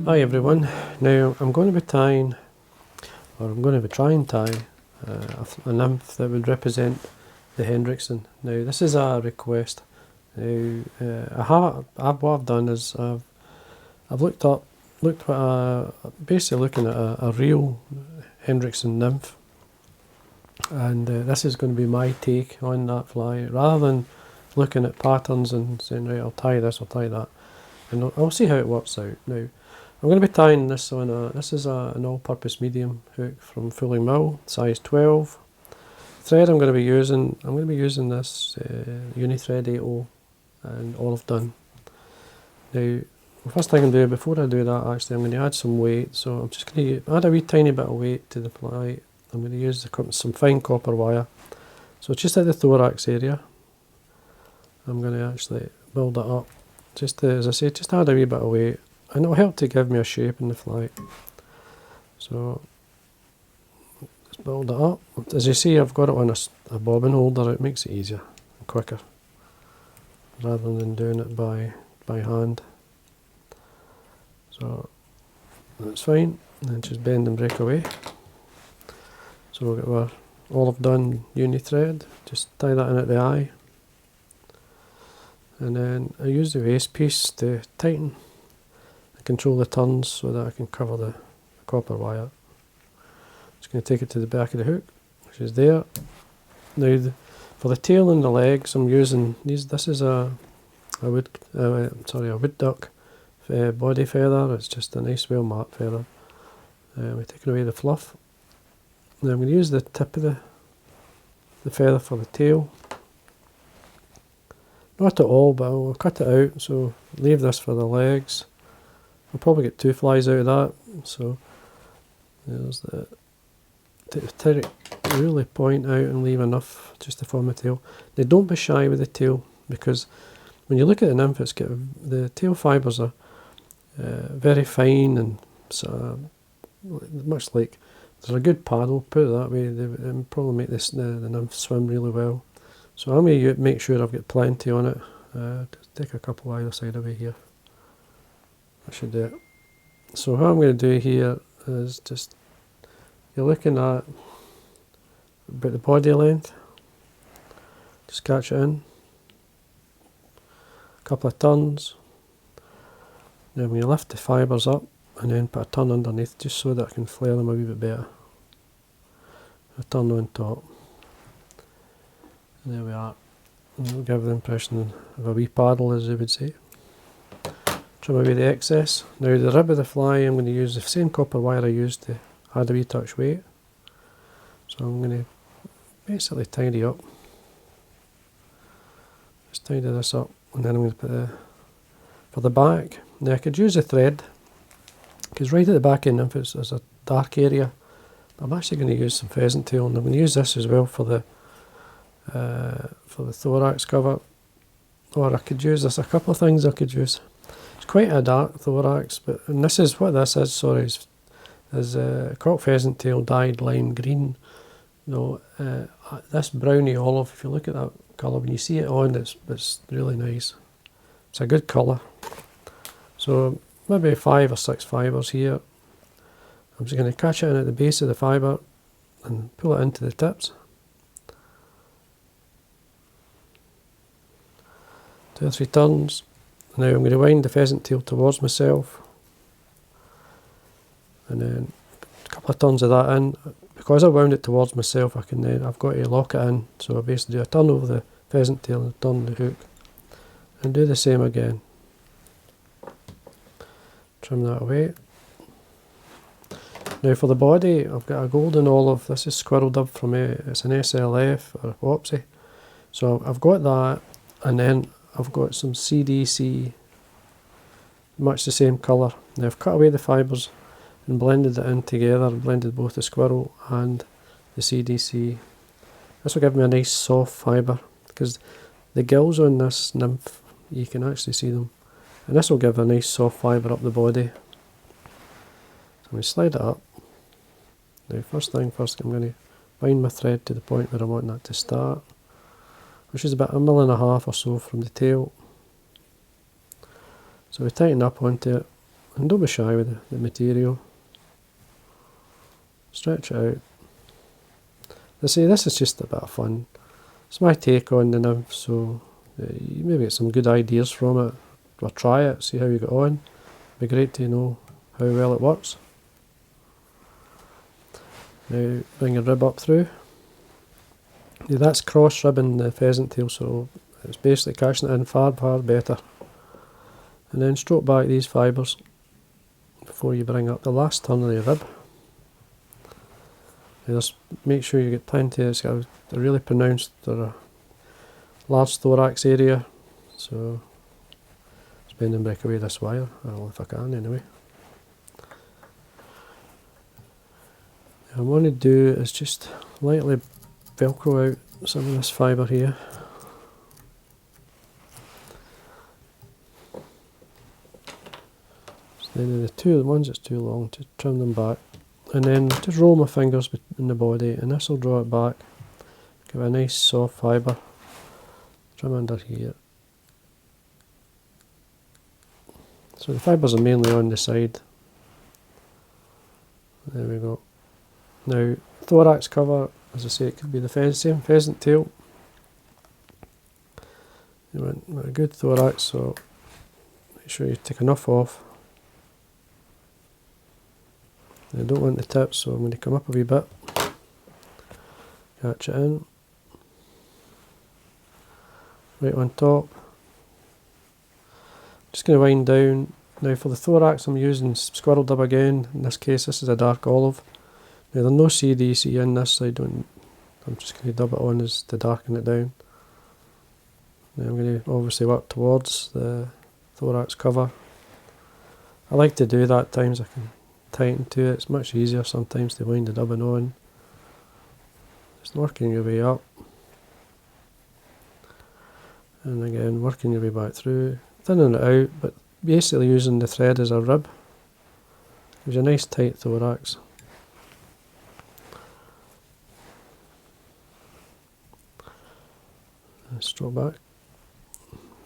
Hi everyone, now I'm going to be tying, or I'm going to be trying to tie a nymph that would represent the Hendrickson. Now this is a request. Now what I've done is I've basically looking at a real Hendrickson Nymph, and this is going to be my take on that fly, rather than looking at patterns and saying, right, I'll tie this, I'll tie that, and I'll see how it works out. Now I'm going to be tying this on an all-purpose medium hook from Fulling Mill, size 12. Thread I'm going to be using this Unithread 80 and Olive Dun. Now, the first thing I'm going to do before I do that, actually, I'm going to add some weight. So I'm just going to add a wee tiny bit of weight to the fly. I'm going to use some fine copper wire. So just at the thorax area, I'm going to actually build it up. As I say, just add a wee bit of weight. And it'll help to give me a shape in the fly. So, let's build it up. As you see, I've got it on a bobbin holder. It makes it easier and quicker, rather than doing it by hand. So, that's fine. And just bend and break away. So we'll get our Olive Dun uni thread. Just tie that in at the eye. And then I use the waist piece to tighten. Control the turns so that I can cover the copper wire. Just going to take it to the back of the hook, which is there. Now for the tail and the legs, I'm using these. This is a wood duck body feather. It's just a nice, well marked feather. We're taking away the fluff. Now I'm going to use the tip of the feather for the tail. Not at all, but I'll cut it out. So leave this for the legs. I'll probably get 2 flies out of that, so there's to really point out and leave enough just to form a tail. Now don't be shy with the tail, because when you look at the nymph, the tail fibres are very fine and much like there's a good paddle, put it that way. They probably make the nymph swim really well. So I'm going to make sure I've got plenty on it. Just take a couple either side away here. I should do it. So what I'm going to do here is just, you're looking at about the body length. Just catch it in. A couple of turns. Then we lift the fibres up and then put a turn underneath, just so that I can flare them a wee bit better. A turn on top. And there we are. And it'll give the impression of a wee paddle, as you would say. Trim away the excess. Now the rib of the fly, I'm going to use the same copper wire I used to add a wee touch weight. So I'm going to basically tidy up. Just tidy this up, and then I'm going to put for the back. Now I could use a thread, because right at the back end, if there's a dark area, I'm actually going to use some pheasant tail, and I'm going to use this as well for the thorax cover. Or I could use this, a couple of things I could use. It's quite a dark thorax, and this is what this is. Sorry, is cock pheasant tail dyed lime green. No, this browny olive. If you look at that colour, when you see it on, it's really nice. It's a good colour. So maybe 5 or 6 fibres here. I'm just going to catch it in at the base of the fibre and pull it into the tips. 2 or 3 turns. Now I'm going to wind the pheasant tail towards myself, and then a couple of turns of that in. Because I wound it towards myself, I've got to lock it in. So I basically do a turn over the pheasant tail and turn the hook, and do the same again. Trim that away. Now for the body, I've got a golden olive. This is Squirrel dub from it's an SLF or Wopsy. So I've got that, and then I've got some CDC, much the same colour. Now I've cut away the fibres and blended it in together, blended both the Squirrel and the CDC. This will give me a nice soft fibre, because the gills on this nymph, you can actually see them. And this will give a nice soft fibre up the body. So I'm going to slide it up. Now first thing first, I'm going to wind my thread to the point where I want that to start, which is about 1.5 mil or so from the tail. So we tighten up onto it, And don't be shy with the material. Stretch it out. I say this is just a bit of fun. It's my take on the nymph, so you maybe get some good ideas from it, or try it, see how you get on. It'd be great to know how well it works. Now bring your rib up through. Now that's cross ribbing the pheasant tail, so it's basically catching it in far better. And then stroke back these fibres before you bring up the last turn of the rib. Now just make sure you get plenty. It's got a really pronounced or a large thorax area, so just bend and break away this wire, well, if I can anyway. What I'm going to do is just lightly velcro out some of this fibre here. So then the ones that's too long, to trim them back. And then just roll my fingers in the body, and this will draw it back. Give it a nice soft fibre. Trim under here. So the fibres are mainly on the side. There we go. Now, thorax cover, as I say, it could be the same pheasant tail. You want a good thorax, so make sure you take enough off. I don't want the tips, so I'm going to come up a wee bit, catch it in, right on top. Just going to wind down. Now for the thorax I'm using squirrel dub again. In this case this is a dark olive. Now there's no CDC in this, so I'm just going to dub it on as to darken it down. Now I'm going to obviously work towards the thorax cover. I like to do that at times. I can tighten to it. It's much easier sometimes to wind the dubbing on. Just working your way up. And again working your way back through. Thinning it out, but basically using the thread as a rib. Gives you a nice tight thorax. And stroke back.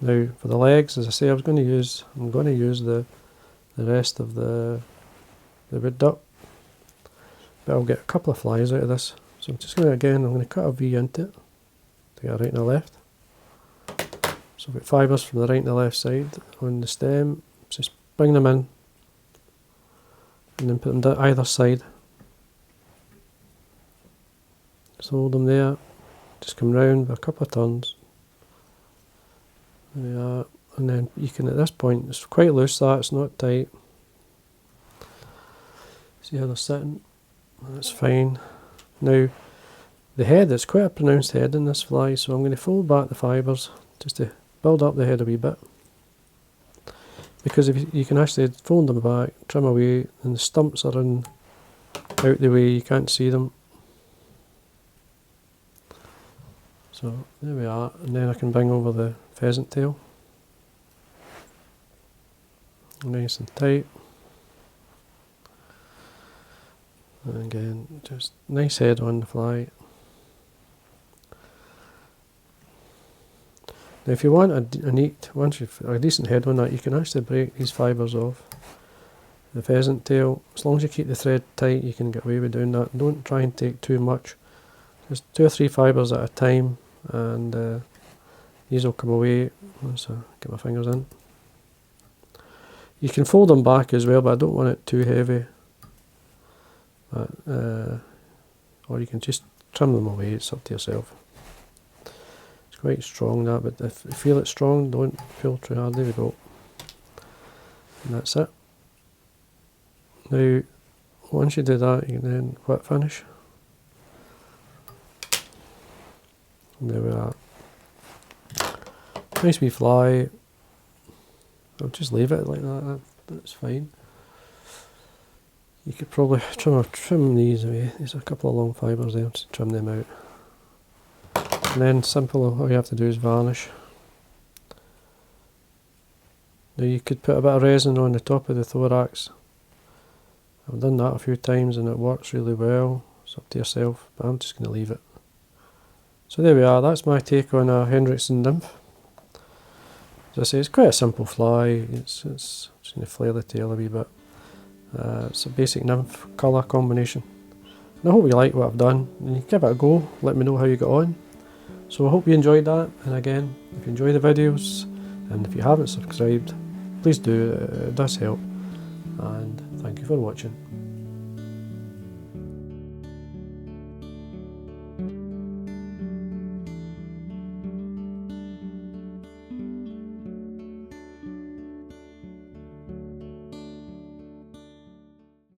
Now for the legs, as I say, I'm going to use the rest of the wood duck, but I'll get a couple of flies out of this. So I'm just going to cut a V into it to get a right and a left. So I've got fibres from the right and the left side on the stem. Just bring them in and then put them down either side. Just hold them there. Just come round with a couple of turns. There we are. And then you can, at this point, it's quite loose, that it's not tight. See how they're sitting? That's fine. Now the head, it's quite a pronounced head in this fly, so I'm going to fold back the fibres just to build up the head a wee bit. Because if you can actually fold them back, trim away, and the stumps are out the way, you can't see them. So there we are, and then I can bring over the pheasant tail. Nice and tight. And again, just nice head on the fly. Now if you want a neat, once you've a decent head on that, you can actually break these fibres off. The pheasant tail, as long as you keep the thread tight, you can get away with doing that. Don't try and take too much. Just 2 or 3 fibres at a time, and these will come away once I get my fingers in. You can fold them back as well, but I don't want it too heavy. But, or you can just trim them away, it's up to yourself. It's quite strong that, but if you feel it's strong, don't pull too hard. There we go. And that's it. Now, once you do that, you can then whip finish. And there we are. Nice wee fly. I'll just leave it like that, that's fine. You could probably trim these away. There's a couple of long fibres there, just trim them out. And then simple, all you have to do is varnish. Now you could put a bit of resin on the top of the thorax. I've done that a few times and it works really well. It's up to yourself, but I'm just going to leave it. So there we are, that's my take on a Hendrickson Nymph. As I say, it's quite a simple fly. It's just going to flare the tail a wee bit. It's a basic nymph colour combination. And I hope you like what I've done. And you give it a go, let me know how you got on. So I hope you enjoyed that, and again, if you enjoy the videos, and if you haven't subscribed, please do, it does help, and thank you for watching.